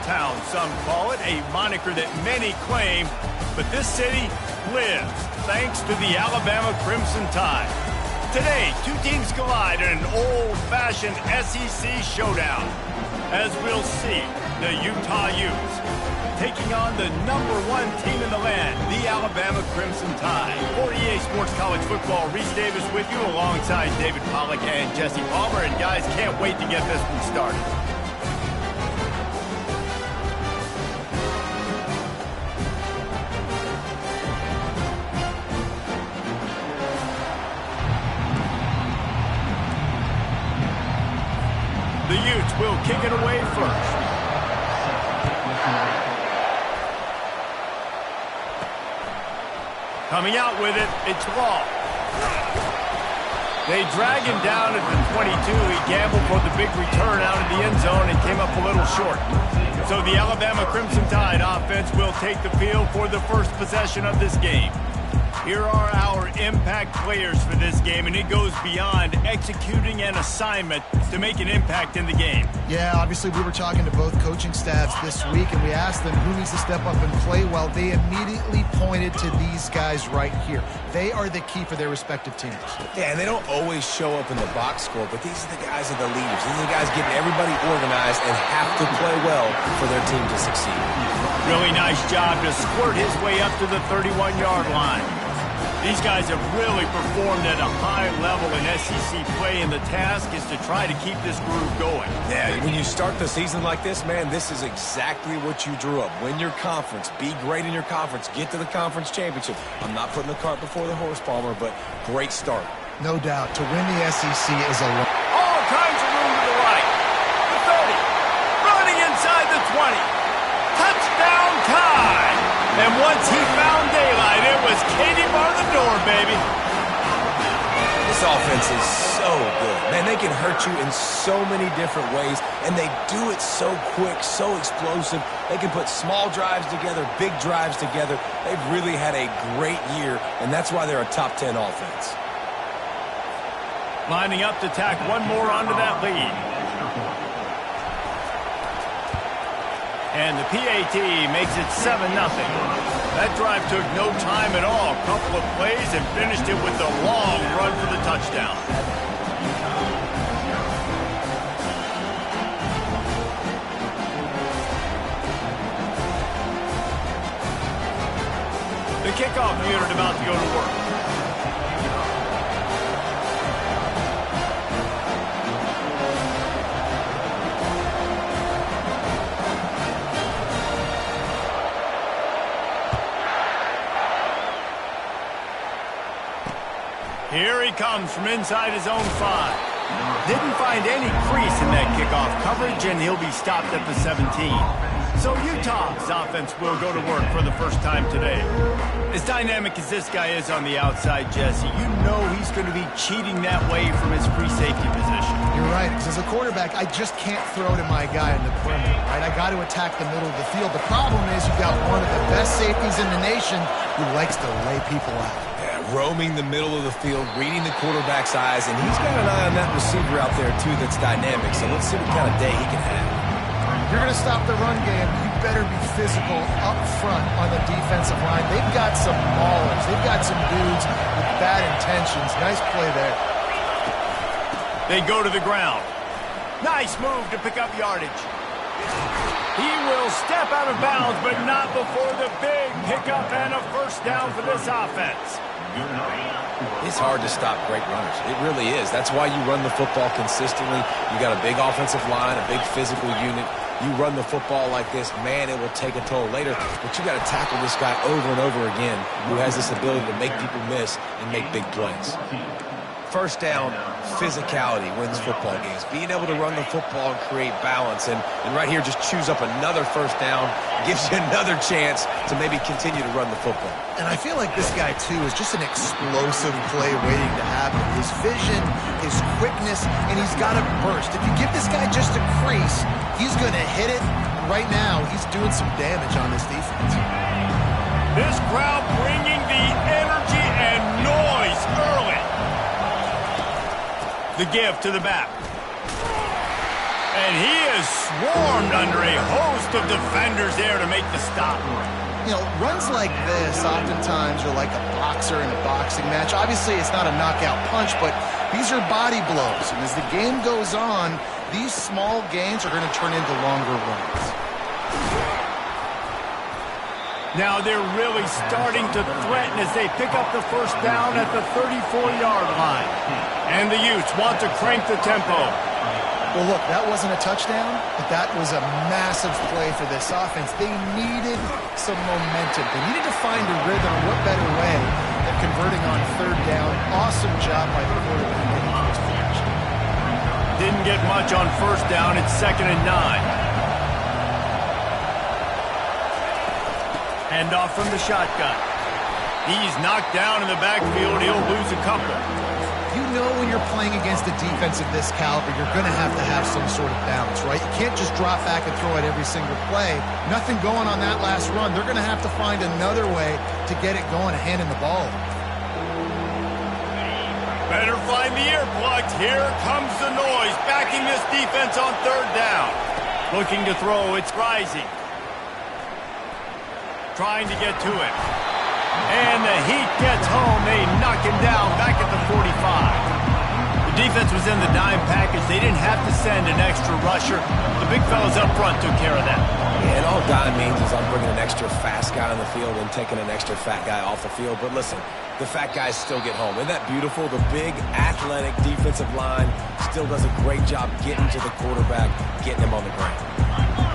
town, some call it, a moniker that many claim, but this city lives thanks to the Alabama Crimson Tide. Today, two teams collide in an old-fashioned SEC showdown. As we'll see, the Utah Utes taking on the #1 team in the land, the Alabama Crimson Tide. For EA Sports College Football, Reese Davis with you alongside David Pollack and Jesse Palmer. And guys, can't wait to get this one started. The Utes will kick it away first. Coming out with it, it's Law. They drag him down at the 22. He gambled for the big return out of the end zone and came up a little short. So the Alabama Crimson Tide offense will take the field for the first possession of this game. Here are our impact players for this game, and it goes beyond executing an assignment to make an impact in the game. Yeah, obviously we were talking to both coaching staffs this week, and we asked them who needs to step up and play well. They immediately pointed to these guys right here. They are the key for their respective teams. Yeah, and they don't always show up in the box score, but these are the guys that are the leaders. These are the guys getting everybody organized and have to play well for their team to succeed. Really nice job to squirt his way up to the 31-yard line. These guys have really performed at a high level in SEC play, and the task is to try to keep this groove going. Yeah, when you start the season like this, man, this is exactly what you drew up. Win your conference, be great in your conference, get to the conference championship. I'm not putting the cart before the horse, Palmer, but great start. No doubt. To win the SEC is a lot. All kinds of room to the right. The 30. Running inside the 20. Touchdown Tide. And once he found daylight, it was Katie bar the door, baby. This offense is so good. Man, they can hurt you in so many different ways, and they do it so quick, so explosive. They can put small drives together, big drives together. They've really had a great year, and that's why they're a top 10 offense. Lining up to tack one more onto that lead. And the PAT makes it 7-0. That drive took no time at all. A couple of plays and finished it with a long run for the touchdown. The kickoff unit about to go to work. Here he comes from inside his own 5. Didn't find any crease in that kickoff coverage, and he'll be stopped at the 17. So Utah's offense will go to work for the first time today. As dynamic as this guy is on the outside, Jesse, you know he's going to be cheating that way from his free safety position. You're right, because as a quarterback, I just can't throw to my guy in the perimeter, right? I got to attack the middle of the field. The problem is you've got one of the best safeties in the nation who likes to lay people out. Roaming the middle of the field, reading the quarterback's eyes, and he's got an eye on that receiver out there, too, that's dynamic. So let's see what kind of day he can have. If you're going to stop the run game, you better be physical up front on the defensive line. They've got some maulers. They've got some dudes with bad intentions. Nice play there. They go to the ground. Nice move to pick up yardage. He will step out of bounds, but not before the big pickup and a first down for this offense. It's hard to stop great runners. It really is. That's why you run the football consistently. You got a big offensive line, a big physical unit. You run the football like this, man, it will take a toll later. But you got to tackle this guy over and over again who has this ability to make people miss and make big plays. First down, physicality wins football games. Being able to run the football and create balance. And right here, just choose up another first down, gives you another chance to maybe continue to run the football. And I feel like this guy, too, is just an explosive play waiting to happen. His vision, his quickness, and he's got a burst. If you give this guy just a crease, he's going to hit it. Right now, he's doing some damage on this defense. This crowd bringing the energy and noise early. The give to the back. And he is swarmed under a host of defenders there to make the stop. You know, runs like this oftentimes are like a boxer in a boxing match. Obviously, it's not a knockout punch, but these are body blows. And as the game goes on, these small gains are going to turn into longer runs. Now they're really starting to threaten as they pick up the first down at the 34-yard line. And the Utes want to crank the tempo. Well, look, that wasn't a touchdown, but that was a massive play for this offense. They needed some momentum. They needed to find a rhythm. What better way than converting on third down? Awesome job by the quarterback getting first possession. Didn't get much on first down. It's 2nd and 9. Handoff from the shotgun. He's knocked down in the backfield. He'll lose a couple. You know when you're playing against a defense of this caliber, you're going to have some sort of balance, right? You can't just drop back and throw it every single play. Nothing going on that last run. They're going to have to find another way to get it going and handing the ball. Better find the earplugs. Here comes the noise, backing this defense on third down. Looking to throw, it's Rising. Trying to get to it. And the heat gets home. They knock him down back at the 45. The defense was in the dime package. They didn't have to send an extra rusher. The big fellas up front took care of that. Yeah, and all dime means is I'm bringing an extra fast guy on the field and taking an extra fat guy off the field. But listen, the fat guys still get home. Isn't that beautiful? The big, athletic defensive line still does a great job getting to the quarterback, getting him on the ground.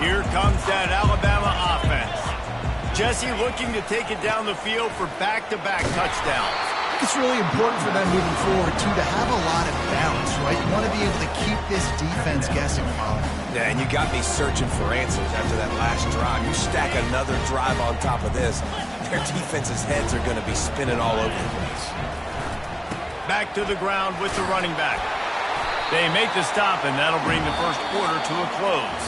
Here comes that Alabama offense. Jesse looking to take it down the field for back-to-back touchdowns. It's really important for them moving forward, too, to have a lot of balance, right? You want to be able to keep this defense guessing, Colin. Yeah, and you got me searching for answers after that last drive. You stack another drive on top of this, their defense's heads are going to be spinning all over the place. Back to the ground with the running back. They make the stop, and that'll bring the first quarter to a close.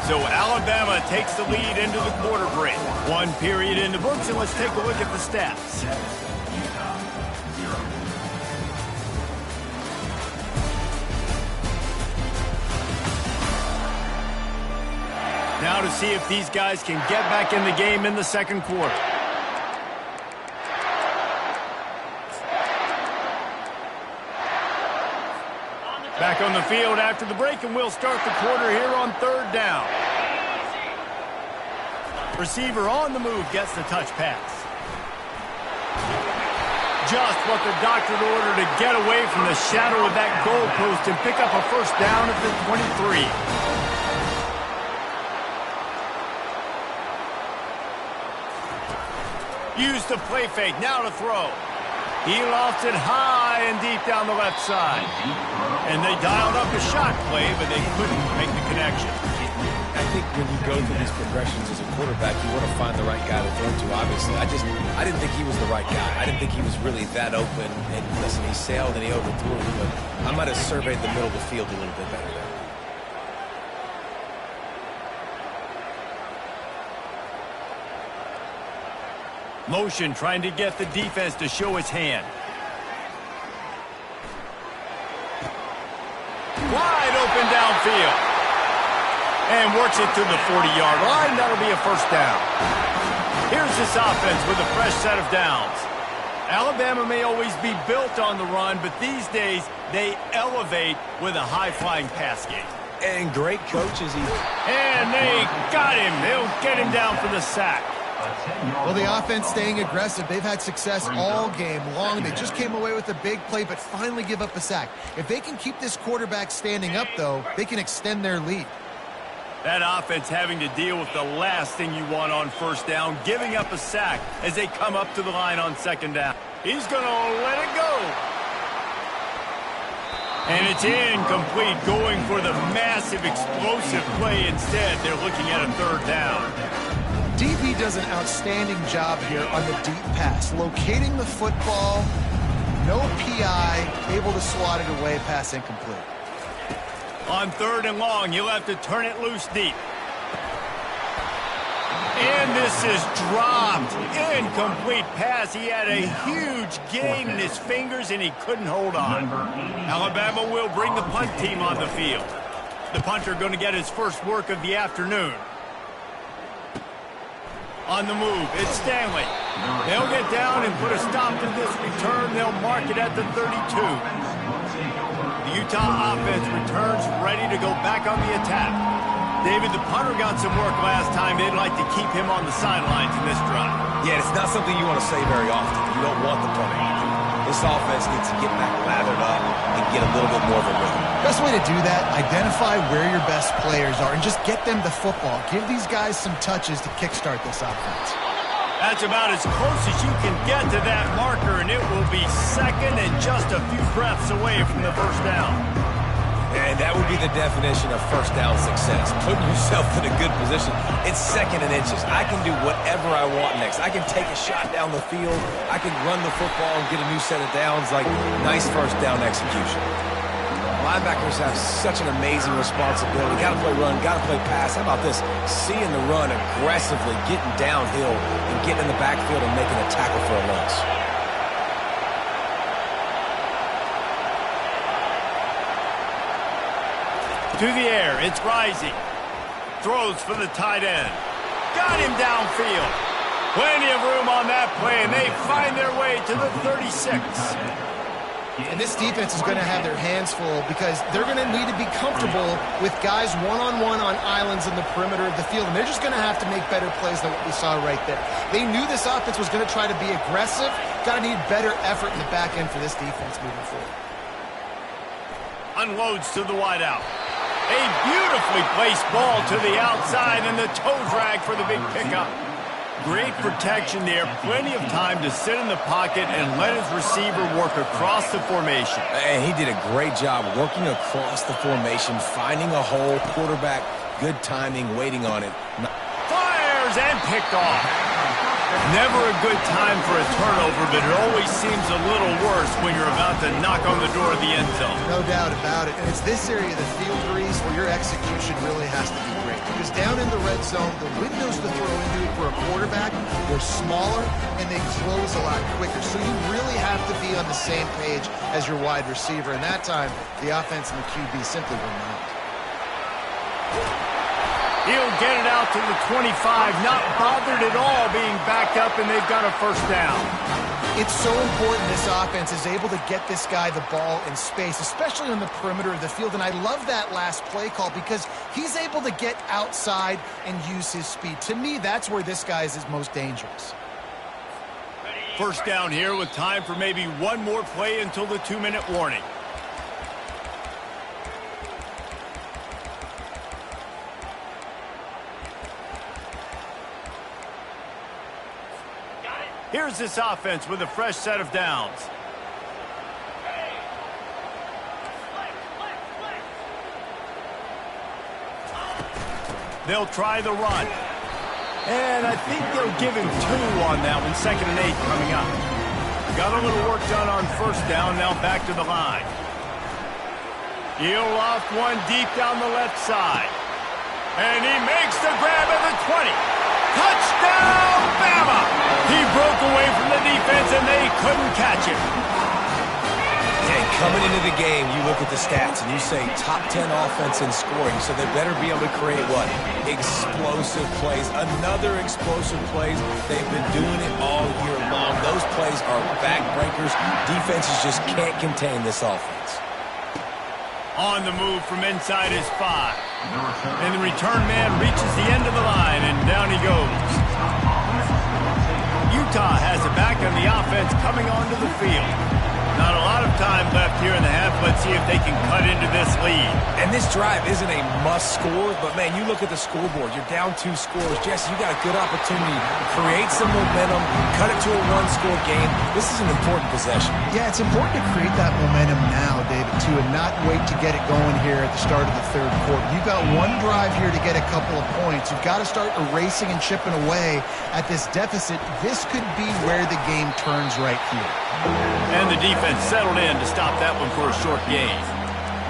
So Alabama takes the lead into the quarter break. One period in the books, and let's take a look at the stats. Now to see if these guys can get back in the game in the second quarter. Back on the field after the break, and we'll start the quarter here on third down. Receiver on the move gets the touch pass. Just what the doctor ordered to get away from the shadow of that goalpost and pick up a first down at the 23. Used the play fake, now to throw. He lofts it high and deep down the left side. And they dialed up a shot play, but they couldn't make the connection. I think when you go through these progressions as a quarterback, you want to find the right guy to throw to, obviously. I didn't think he was the right guy. I didn't think he was really that open. And listen, he sailed and he overthrew him, but I might have surveyed the middle of the field a little bit better there. Motion trying to get the defense to show its hand. Wide open downfield. And works it to the 40-yard line. That'll be a first down. Here's this offense with a fresh set of downs. Alabama may always be built on the run, but these days they elevate with a high-flying pass game. And great coaches. And they got him. They'll get him down for the sack. Well, the offense staying aggressive. They've had success all game long. They just came away with a big play, but finally give up a sack. If they can keep this quarterback standing up, though, they can extend their lead. That offense having to deal with the last thing you want on first down, giving up a sack as they come up to the line on second down. He's going to let it go. And it's incomplete, going for the massive explosive play instead. They're looking at a third down. DB does an outstanding job here on the deep pass, locating the football, no PI, able to swat it away, pass incomplete. On third and long, you'll have to turn it loose deep. And this is dropped. Incomplete pass. He had a huge gain in his fingers, and he couldn't hold on. Alabama will bring the punt team on the field. The punter going to get his first work of the afternoon. On the move, it's Stanley. They'll get down and put a stop to this return. They'll mark it at the 32. The Utah offense returns ready to go back on the attack. David, the punter got some work last time. They'd like to keep him on the sidelines in this drive. Yeah, it's not something you want to say very often. You don't want the punter. This offense needs to get back lathered up and get a little bit more of a rhythm. Best way to do that, identify where your best players are and just get them the football. Give these guys some touches to kickstart this offense. That's about as close as you can get to that marker, and it will be second and just a few breaths away from the first down. And that would be the definition of first down success. Putting yourself in a good position. It's second and inches. I can do whatever I want next. I can take a shot down the field. I can run the football and get a new set of downs. Like, nice first down execution. Linebackers have such an amazing responsibility. Got to play run, got to play pass. How about this? Seeing the run aggressively, getting downhill, and getting in the backfield and making a tackle for a loss. To the air, it's Rising. Throws for the tight end. Got him downfield. Plenty of room on that play, and they find their way to the 36. And this defense is going to have their hands full because they're going to need to be comfortable with guys one-on-one on islands in the perimeter of the field, and they're just going to have to make better plays than what we saw right there. They knew this offense was going to try to be aggressive. Got to need better effort in the back end for this defense moving forward. Unloads to the wideout. A beautifully placed ball to the outside, and the toe drag for the big pickup. Great protection there. Plenty of time to sit in the pocket and let his receiver work across the formation. And he did a great job working across the formation, finding a hole, quarterback, good timing, waiting on it. Fires and picked off. Never a good time for a turnover, but it always seems a little worse when you're about to knock on the door of the end zone. No doubt about it. And it's this area of the field, Reese, where your execution really has to be great. Because down in the red zone, the windows to throw into it for a quarterback, they're smaller and they close a lot quicker. So you really have to be on the same page as your wide receiver. And that time, the offense and the QB simply were not. He'll get it out to the 25, not bothered at all being backed up, and they've got a first down. It's so important this offense is able to get this guy the ball in space, especially on the perimeter of the field. And I love that last play call because he's able to get outside and use his speed. To me, that's where this guy is his most dangerous. First down here with time for maybe one more play until the 2-minute warning. Here's this offense with a fresh set of downs. They'll try the run. And I think they'll give him 2 on that one. 2nd and 8 coming up. Got a little work done on first down. Now back to the line. He'll loft one deep down the left side. And he makes the grab at the 20. Touchdown, Bama! He broke away from the defense, and they couldn't catch him. And coming into the game, you look at the stats, and you say top 10 offense in scoring, so they better be able to create what? Explosive plays. Another explosive plays. They've been doing it all year long. Those plays are backbreakers. Defenses just can't contain this offense. On the move from inside his 5. And the return man reaches the end of the line, and down he goes. Utah has it back on the offense coming onto the field. Not a lot of time left here in the half. Let's see if they can cut into this lead. And this drive isn't a must score, but, man, you look at the scoreboard. You're down 2 scores. Jesse, you got a good opportunity to create some momentum, cut it to a 1-score game. This is an important possession. Yeah, it's important to create that momentum now, David, too, and not wait to get it going here at the start of the 3rd quarter. You've got one drive here to get a couple of points. You've got to start erasing and chipping away at this deficit. This could be where the game turns right here. And the defense settled in to stop that one for a short gain.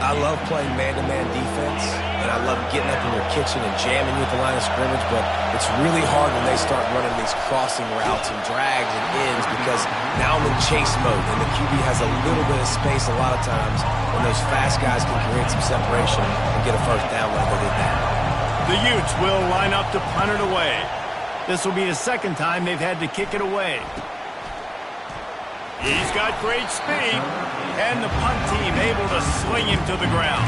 I love playing man-to-man defense, and I love getting up in your kitchen and jamming you at the line of scrimmage, but it's really hard when they start running these crossing routes and drags and ends because now I'm in chase mode, and the QB has a little bit of space a lot of times when those fast guys can create some separation and get a first down like they did that. The Utes will line up to punt it away. This will be the second time they've had to kick it away. He's got great speed, and the punt team able to sling him to the ground.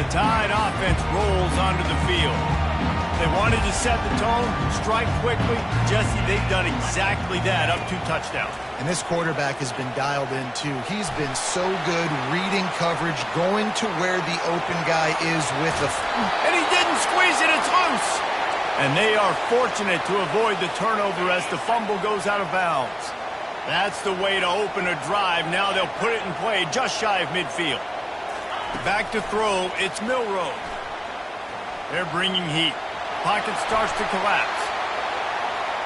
The Tide offense rolls onto the field. They wanted to set the tone, strike quickly. Jesse, they've done exactly that, up 2 touchdowns. And this quarterback has been dialed in, too. He's been so good reading coverage, going to where the open guy is with the... And he didn't squeeze it, it's loose. And they are fortunate to avoid the turnover as the fumble goes out of bounds. That's the way to open a drive. Now they'll put it in play just shy of midfield. Back to throw, it's Milrow. They're bringing heat. Pocket starts to collapse.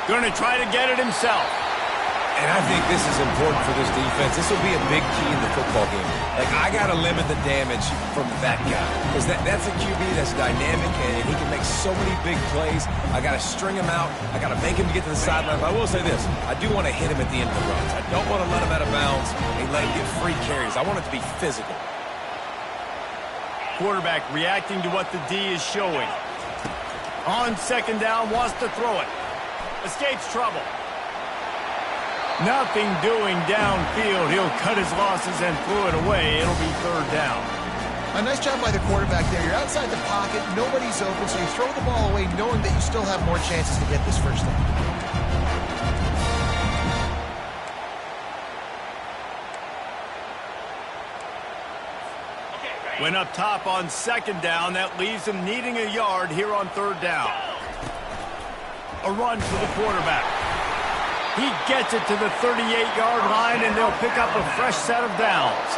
Going to try to get it himself. And I think this is important for this defense. This will be a big key in the football game. Like, I got to limit the damage from that guy. Because that's a QB that's dynamic, and he can make so many big plays. I got to string him out. I got to make him get to the sideline. But I will say this. I do want to hit him at the end of the runs. I don't want to let him out of bounds and let him get free carries. I want it to be physical. Quarterback reacting to what the D is showing. On second down, wants to throw it. Escapes trouble. Nothing doing downfield. He'll cut his losses and throw it away. It'll be third down. A nice job by the quarterback there. You're outside the pocket. Nobody's open, so you throw the ball away knowing that you still have more chances to get this first down. Went up top on second down. That leaves him needing a yard here on third down. A run for the quarterback. He gets it to the 38-yard line, and they'll pick up a fresh set of downs.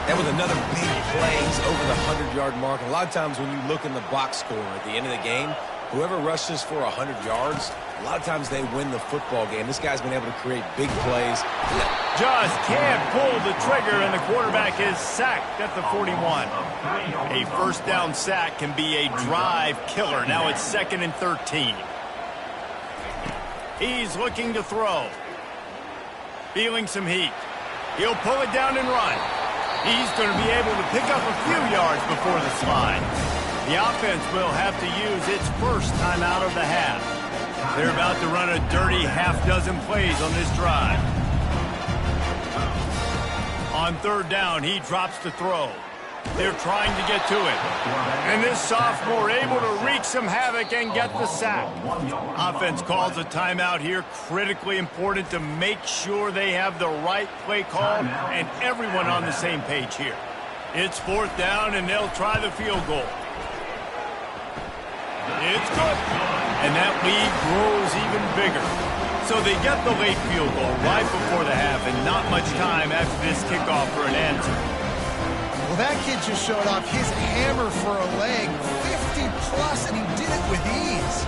That was another big play. He's over the 100-yard mark. A lot of times when you look in the box score at the end of the game, whoever rushes for 100 yards, a lot of times they win the football game. This guy's been able to create big plays. Just can't pull the trigger, and the quarterback is sacked at the 41. A first down sack can be a drive killer. Now it's 2nd and 13. He's looking to throw. Feeling some heat. He'll pull it down and run. He's going to be able to pick up a few yards before the slide. The offense will have to use its first time out of the half. They're about to run a dirty half-dozen plays on this drive. On third down, he drops to throw. They're trying to get to it. And this sophomore able to wreak some havoc and get the sack. Offense calls a timeout here. Critically important to make sure they have the right play call and everyone on the same page here. It's fourth down, and they'll try the field goal. It's good. And that lead grows even bigger. So they get the late field goal right before the half, and not much time after this kickoff for an answer. Well, that kid just showed off his hammer for a leg, 50-plus, and he did it with ease.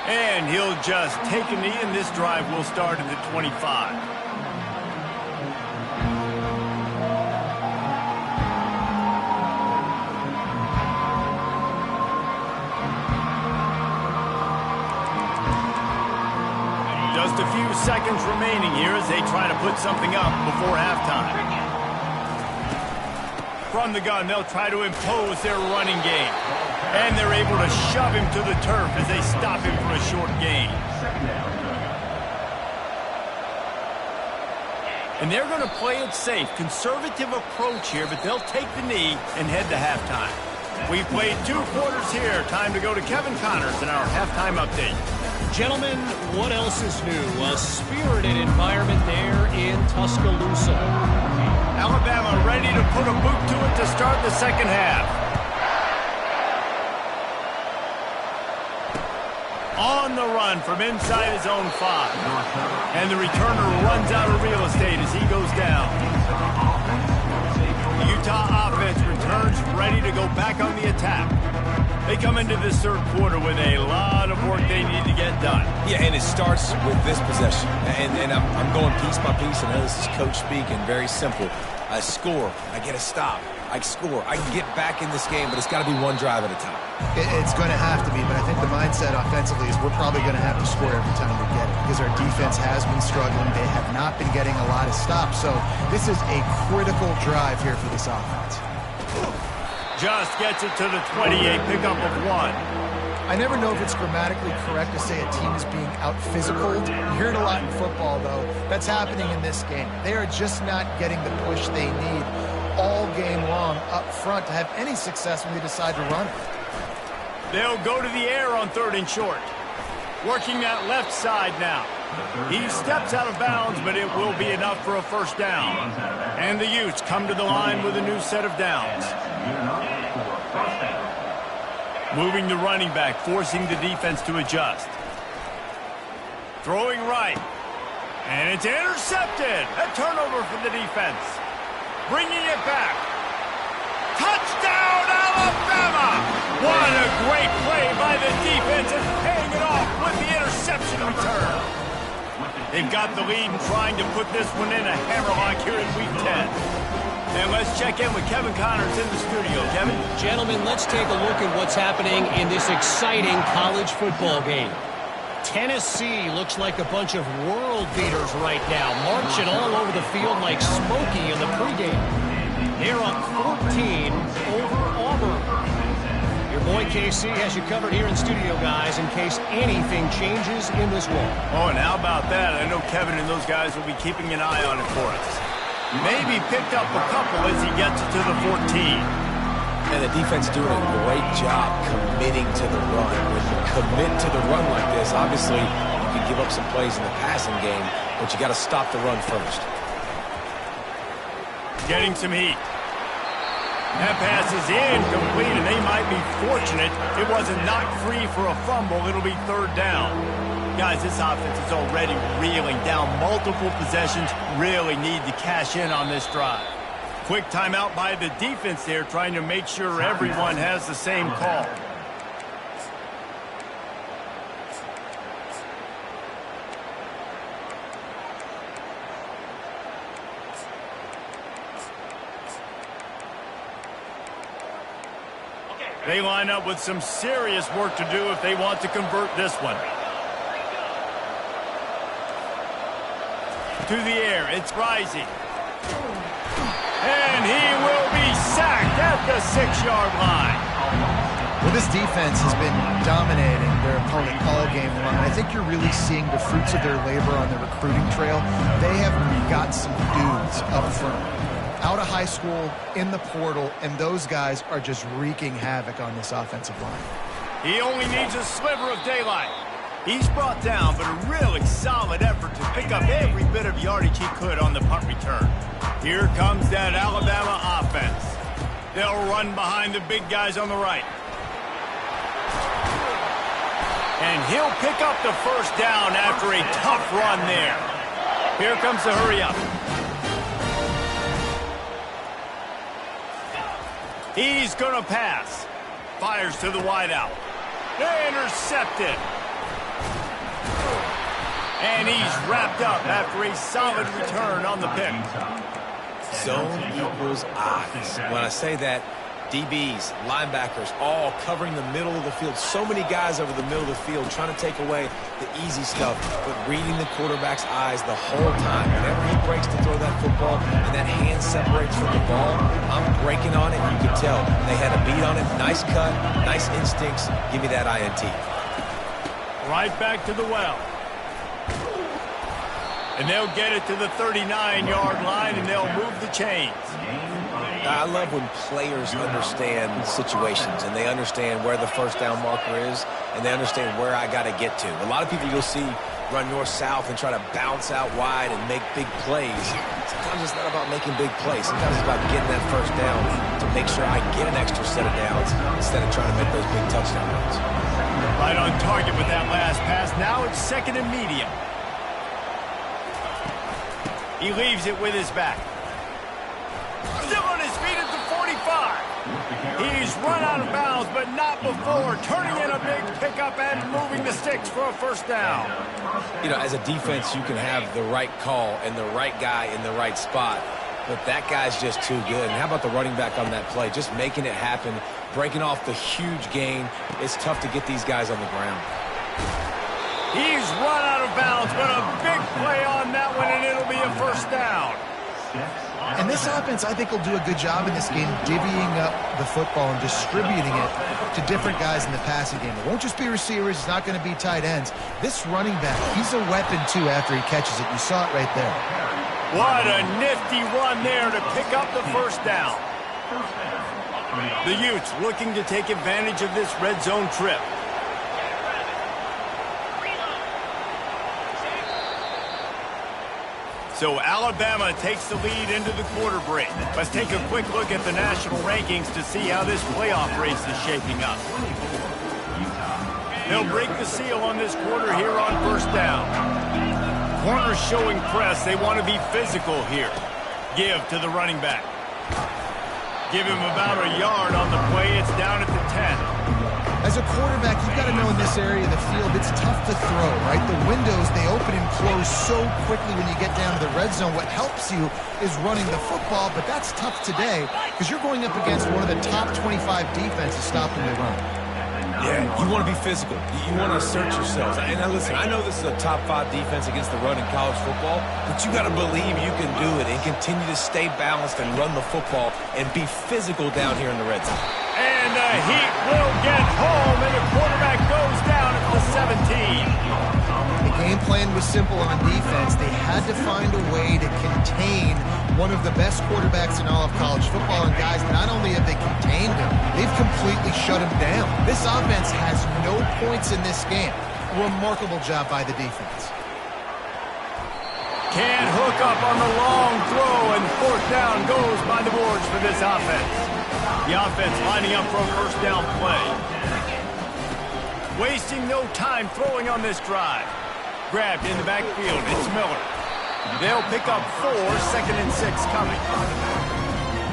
And he'll just take a knee, and this drive will start at the 25. Just a few seconds remaining here as they try to put something up before halftime. From the gun, they'll try to impose their running game. And they're able to shove him to the turf as they stop him for a short gain. And they're going to play it safe. Conservative approach here, but they'll take the knee and head to halftime. We've played 2 quarters here. Time to go to Kevin Connors in our halftime update. Gentlemen, what else is new? A spirited environment there in Tuscaloosa. Alabama ready to put a boot to it to start the second half. On the run from inside his own 5. And the returner runs out of real estate as he goes down. The Utah offense returns ready to go back on the attack. They come into this third quarter with a lot of work they need to get done. Yeah, and it starts with this possession. And I'm going piece by piece. I know this is coach speaking, very simple. I score, I get a stop. I can score. I can get back in this game, but it's got to be one drive at a time. It's going to have to be, but I think the mindset offensively is we're probably going to have to score every time we get it because our defense has been struggling. They have not been getting a lot of stops, so this is a critical drive here for this offense. Just gets it to the 28, pickup of 1. I never know if it's grammatically correct to say a team is being out-physicaled. You hear it a lot in football, though. That's happening in this game. They are just not getting the push they need all game long up front to have any success when they decide to run it. They'll go to the air on 3rd and short. Working that left side now. He steps out of bounds, but it will be enough for a first down. And the Utes come to the line with a new set of downs. Moving the running back, forcing the defense to adjust. Throwing right. And it's intercepted. A turnover for the defense. Bringing it back. Touchdown, Alabama! What a great play by the defense and paying it off with the interception return. They've got the lead and trying to put this one in a hammerlock here in Week 10. And let's check in with Kevin Connors in the studio. Kevin? Gentlemen, let's take a look at what's happening in this exciting college football game. Tennessee looks like a bunch of world beaters right now, marching all over the field like Smokey in the pregame. They're up 14 over Auburn. Your boy KC has you covered here in studio, guys, in case anything changes in this one. Oh, and how about that? I know Kevin and those guys will be keeping an eye on it for us. Maybe picked up a couple as he gets it to the 14. And the defense doing a great job committing to the run. When you commit to the run like this, obviously you can give up some plays in the passing game, but you got to stop the run first. Getting some heat. That pass is incomplete, and they might be fortunate it wasn't knocked free for a fumble. It'll be 3rd down. Guys, this offense is already reeling down multiple possessions. Really need to cash in on this drive. Quick timeout by the defense there, trying to make sure everyone has the same call. They line up with some serious work to do if they want to convert this one. To the air, it's rising. And he will be sacked at the 6-yard line. Well, this defense has been dominating their opponent all game long. I think you're really seeing the fruits of their labor on the recruiting trail. They have got some dudes up front, out of high school, in the portal, and those guys are just wreaking havoc on this offensive line. He only needs a sliver of daylight. He's brought down, but a really solid effort to pick up every bit of yardage he could on the punt return. Here comes that Alabama offense. They'll run behind the big guys on the right. And he'll pick up the first down after a tough run there. Here comes the hurry up. He's going to pass. Fires to the wideout. Intercepted. And he's wrapped up after a solid return on the pick. Zone equals eyes. When I say that, DBs, linebackers, all covering the middle of the field. So many guys over the middle of the field trying to take away the easy stuff, but reading the quarterback's eyes the whole time. Whenever he breaks to throw that football and that hand separates from the ball, I'm breaking on it. You can tell they had a beat on it. Nice cut, nice instincts. Give me that INT. Right back to the well. And they'll get it to the 39-yard line, and they'll move the chains. I love when players understand situations, and they understand where the first down marker is, and they understand where I got to get to. A lot of people you'll see run north-south and try to bounce out wide and make big plays. Sometimes it's not about making big plays. Sometimes it's about getting that first down to make sure I get an extra set of downs instead of trying to make those big touchdown runs. Right on target with that last pass. Now it's 2nd and medium. He leaves it with his back. Still on his feet at the 45. He's run out of bounds, but not before turning in a big pickup and moving the sticks for a first down. You know, as a defense, you can have the right call and the right guy in the right spot. but that guy's just too good. And how about the running back on that play? Just making it happen, breaking off the huge gain. It's tough to get these guys on the ground. He's run out of bounds, but a big play on that one, and it'll be a first down. And this offense, I think, will do a good job in this game divvying up the football and distributing it to different guys in the passing game. It won't just be receivers. It's not going to be tight ends. This running back, he's a weapon, too, after he catches it. You saw it right there. What a nifty run there to pick up the first down. The Utes looking to take advantage of this red zone trip. So Alabama takes the lead into the quarter break. Let's take a quick look at the national rankings to see how this playoff race is shaping up. They'll break the seal on this quarter here on first down. Corners showing press. They want to be physical here. Give to the running back. Give him about a yard on the play. It's down at the 10. As a quarterback, you've got to know in this area of the field, it's tough to throw, right? The windows, they open and close so quickly when you get down to the red zone. What helps you is running the football, but that's tough today because you're going up against one of the top 25 defenses stopping the run. Yeah, you want to be physical. You want to assert yourselves. And now listen, I know this is a top 5 defense against the run in college football, but you got to believe you can do it and continue to stay balanced and run the football and be physical down here in the red zone. And the Heat will get home, and the quarterback goes down at the 17. The game plan was simple on defense. They had to find a way to contain one of the best quarterbacks in all of college football. And guys, not only have they contained him, they've completely shut him down. This offense has no points in this game. Remarkable job by the defense. Can't hook up on the long throw, and fourth down goes by the boards for this offense. The offense lining up for a first down play. Wasting no time throwing on this drive. Grabbed in the backfield. It's Miller. They'll pick up 4, 2nd and 6 coming.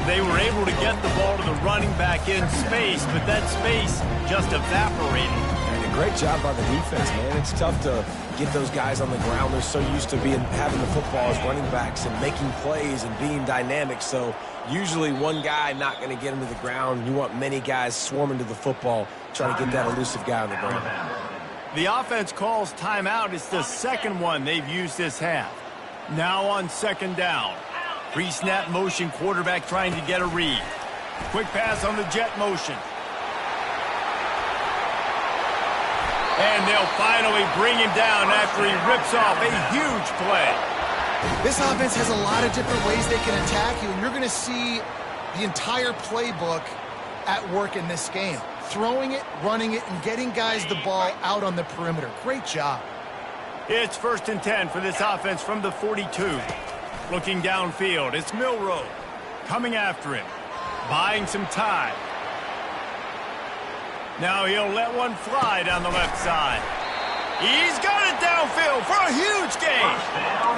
They were able to get the ball to the running back in space, but that space just evaporated. And a great job by the defense, man. It's tough to get those guys on the ground. They're so used to having the football as running backs and making plays and being dynamic. So usually one guy not going to get him to the ground. You want many guys swarming to the football, trying to get that elusive guy on the ground. The offense calls timeout. It's the second one they've used this half. Now on second down. Pre-snap motion, quarterback trying to get a read. Quick pass on the jet motion. And they'll finally bring him down after he rips off a huge play. This offense has a lot of different ways they can attack you, and you're going to see the entire playbook at work in this game. Throwing it, running it, and getting guys the ball out on the perimeter. Great job. It's 1st and 10 for this offense from the 42. Looking downfield, it's Milroe coming after him, buying some time. Now he'll let one fly down the left side. He's got it downfield for a huge gain.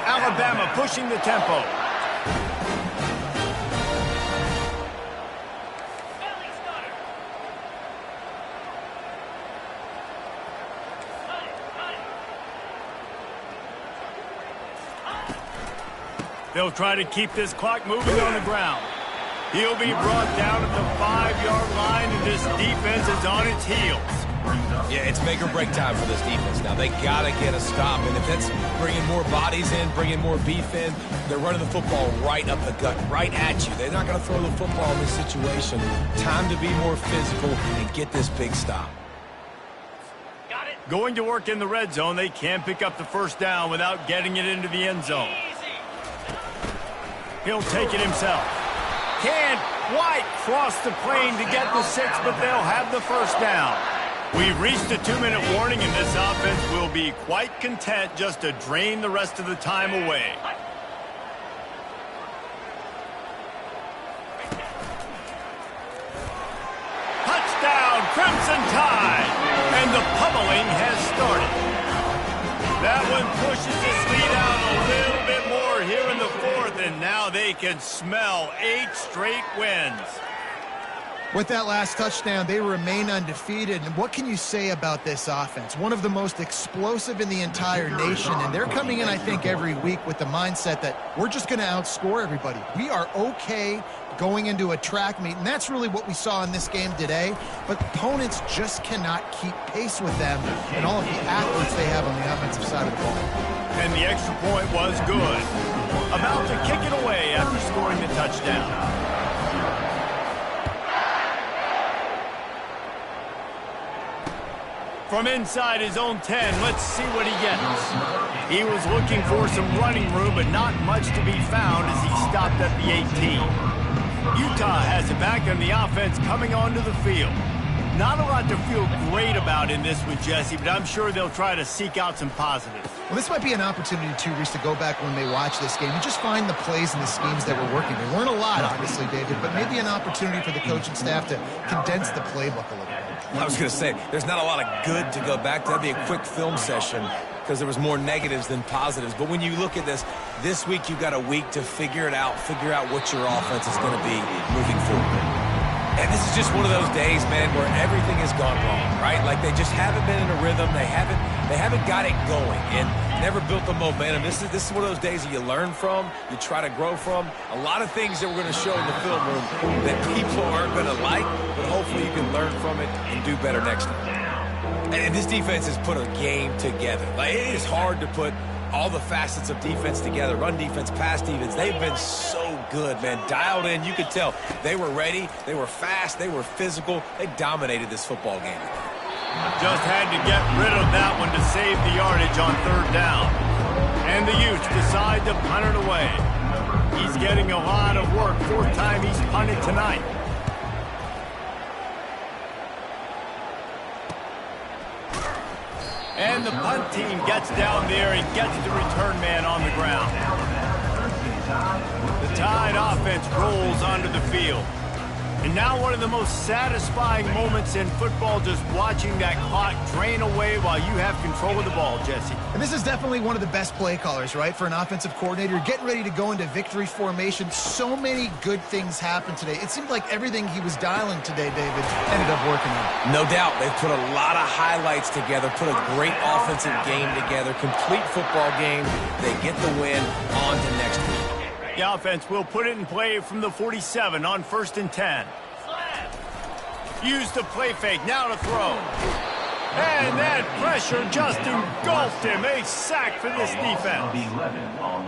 Alabama pushing the tempo. They'll try to keep this clock moving on the ground. He'll be brought down at the 5-yard line, and this defense is on its heels. Yeah, it's make or break time for this defense now. They got to get a stop, and if that's bringing more bodies in, bringing more beef in, they're running the football right up the gut, right at you. They're not going to throw the football in this situation. Time to be more physical and get this big stop. Got it. Going to work in the red zone, they can't pick up the first down without getting it into the end zone. He'll take it himself. Can White cross the plane to get the 6, but they'll have the first down. We've reached a 2-minute warning, and this offense will be quite content just to drain the rest of the time away. Touchdown, Crimson Tide! And the pummeling has started. That one pushes this lead out a little bit more here in the 4th, and now they can smell 8 straight wins. With that last touchdown, they remain undefeated. And what can you say about this offense? One of the most explosive in the entire nation. And they're coming in, I think, every week with the mindset that we're just going to outscore everybody. We are okay going into a track meet. And that's really what we saw in this game today. But opponents just cannot keep pace with them and all of the athletes they have on the offensive side of the ball. And the extra point was good. About to kick it away after scoring the touchdown. From inside his own 10, let's see what he gets. He was looking for some running room, but not much to be found as he stopped at the 18. Utah has it back on the offense coming onto the field. Not a lot to feel great about in this one, Jesse, but I'm sure they'll try to seek out some positives. Well, this might be an opportunity, too, Reese, to go back when they watch this game and just find the plays and the schemes that were working. There weren't a lot, obviously, David, but maybe an opportunity for the coaching staff to condense the playbook a little bit. I was going to say, there's not a lot of good to go back to. That'd be a quick film session because there was more negatives than positives. But when you look at this week you've got a week to figure it out, figure out what your offense is going to be moving forward. And this is just one of those days, man, where everything has gone wrong, right? Like they just haven't been in a rhythm. They haven't got it going and never built the momentum. This is one of those days that you learn from, you try to grow from. A lot of things that we're going to show in the film room that people aren't going to like, but hopefully you can learn from it and do better next time. And this defense has put a game together. Like, it is hard to put all the facets of defense together, run defense, pass defense. They've been so good, man. Dialed in, you could tell. They were ready, they were fast, they were physical. They dominated this football game. Just had to get rid of that one to save the yardage on third down. And the Utes decide to punt it away. He's getting a lot of work. Fourth time he's punted tonight. And the punt team gets down there and gets the return man on the ground. The Tide offense rolls onto the field. And now one of the most satisfying moments in football, just watching that clock drain away while you have control of the ball, Jesse. And this is definitely one of the best play callers, right, for an offensive coordinator. Getting ready to go into victory formation. So many good things happened today. It seemed like everything he was dialing today, David, ended up working out. No doubt. They've put a lot of highlights together, put a great offensive game together, complete football game. They get the win. On to next week. The offense will put it in play from the 47 on 1st and 10. Use the play fake, now to throw. And that pressure just engulfed him. A sack for this defense.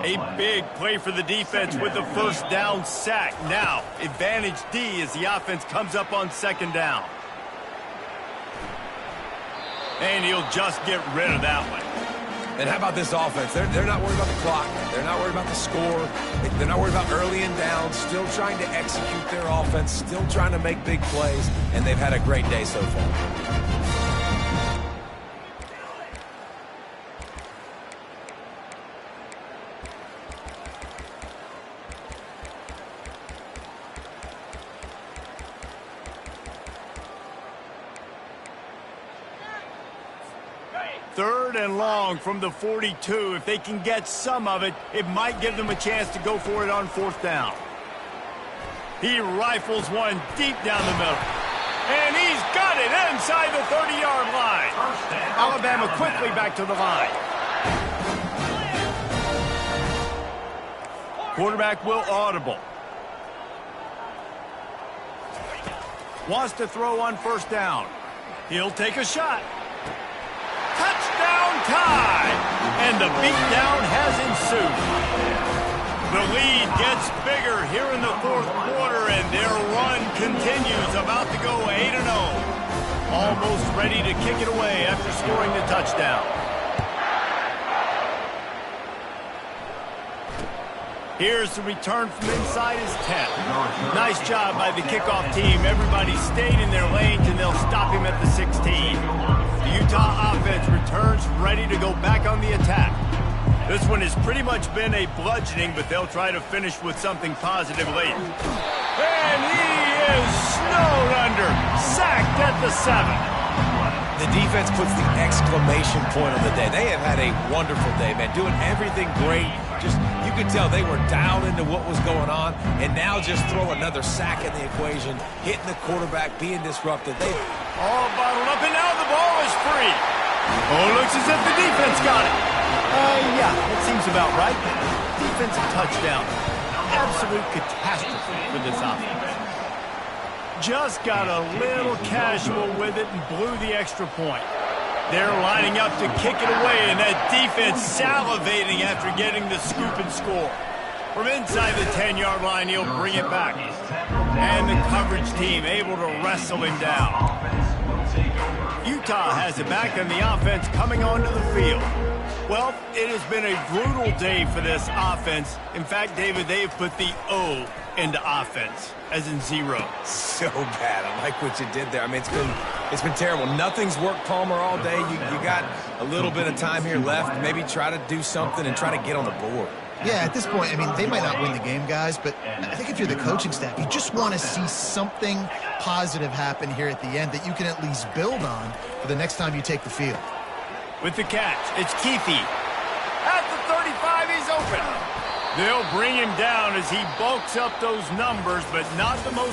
A big play for the defense with the first down sack. Now, advantage D as the offense comes up on 2nd down. And he'll just get rid of that one. And how about this offense? They're not worried about the clock. They're not worried about the score. They're not worried about early and down. Still trying to execute their offense. Still trying to make big plays. And they've had a great day so far. Third and long from the 42. If they can get some of it, it might give them a chance to go for it on 4th down. He rifles one deep down the middle. And he's got it inside the 30-yard line. Alabama quickly back to the line. Quarterback will audible. Wants to throw on 1st down. He'll take a shot. Touchdown Tide! And the beatdown has ensued. The lead gets bigger here in the 4th quarter, and their run continues, about to go 8-0. Almost ready to kick it away after scoring the touchdown. Here's the return from inside his 10. Nice job by the kickoff team. Everybody stayed in their lanes, and they'll stop him at the 16. The Utah offense returns ready to go back on the attack. This one has pretty much been a bludgeoning, but they'll try to finish with something positive late. And he is snowed under, sacked at the 7. The defense puts the exclamation point on the day. They have had a wonderful day, man. Doing everything great. Just, you could tell they were dialed into what was going on, and now just throw another sack in the equation, hitting the quarterback, being disrupted. They all bottled up, and now the ball is free. Oh, looks as if the defense got it. Yeah, that seems about right. Defensive touchdown. Absolute catastrophe for this offense. Just got a little casual with it and blew the extra point. They're lining up to kick it away, and that defense salivating after getting the scoop and score. From inside the 10-yard line, he'll bring it back. And the coverage team able to wrestle him down. Utah has it back, and the offense coming onto the field. Well, it has been a brutal day for this offense. In fact, David, they've put the O into offense, as in 0. So bad. I like what you did there. I mean, it's been terrible. Nothing's worked, Palmer, all day. You got a little bit of time here left. Maybe try to do something and try to get on the board. Yeah, at this point, I mean, they might not win the game, guys, but I think if you're the coaching staff, you just want to see something positive happen here at the end that you can at least build on for the next time you take the field. With the catch, it's Keithy. At the 35, he's open. They'll bring him down as he bulks up those numbers, but not the most